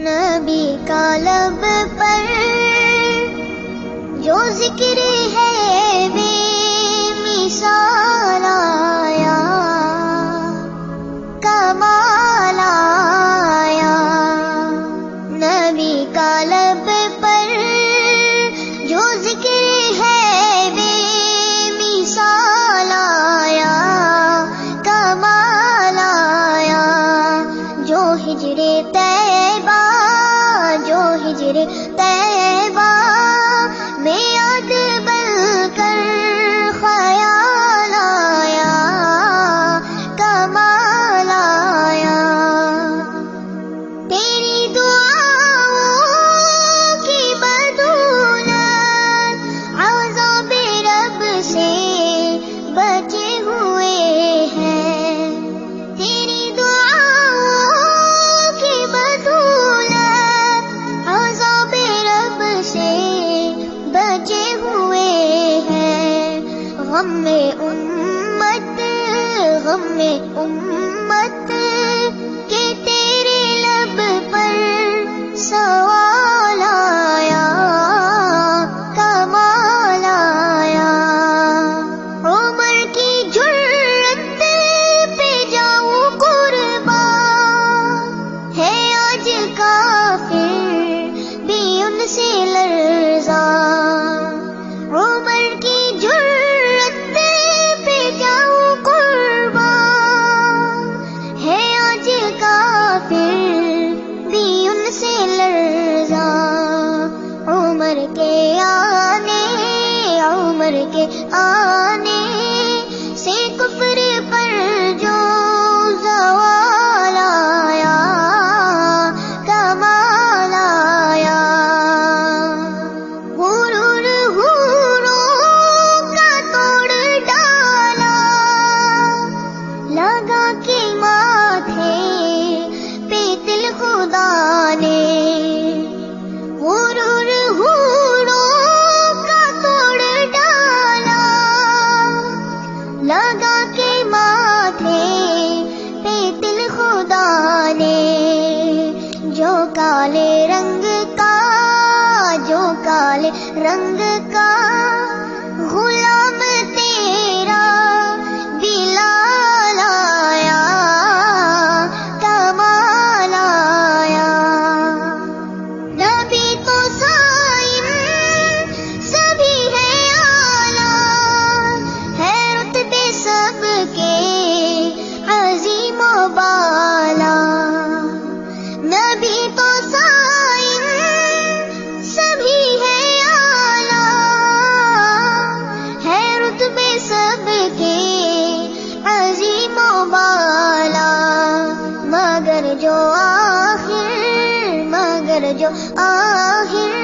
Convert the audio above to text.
نبی کا لب پر جو ذکر ہے بے مثال آیا، کمال آیا۔ نبی کا لب پر جو ذکر ہے بے مثال آیا، کمال آیا۔ جو ہجر طیبہ، جو ہجر طیبہ میں یاد بن کر خیال آیا، کمال آیا۔ تیری دعاؤں کی بدولت عذاب رب سے بچے ہوئے ہیں، تیری دعاؤں کی بدولت عذاب رب سے بچے ہوئے ہیں۔ غم امت، غم امت کہ تیرے لب پر سوال آیا، کمال آیا۔ عمر کی جرت پہ جاؤں قربان، ہے آج کافر بھی ان سے لرزاں۔ عمر کی جرت پہ جاؤں قربان، ہے آج کافر بھی ان سے لرزاں۔ عمر کے آنے، عمر کے آنے سے کفر پر جو زوال آیا، کمال آیا۔ غرور حوروں کا توڑ ڈالا، لگا کے ماتھے پہ دل خدا نے۔ غرور حوروں کا توڑ ڈالا، لگا کے ماتھے پہ دل خدا نے۔ جو کالے رنگ کا، جو کالے رنگ کا غلام تیرا بلال آیا، کمال آیا۔ نبی تو صائم سبھی ہے اعلیٰ، ہے رتبے سب کے عظیم و بالا۔ نبی تو صائم سبھی ہے اعلیٰ، ہے رتبے سب کے عظیم و بالا۔ مگر جو آخر، مگر جو آخر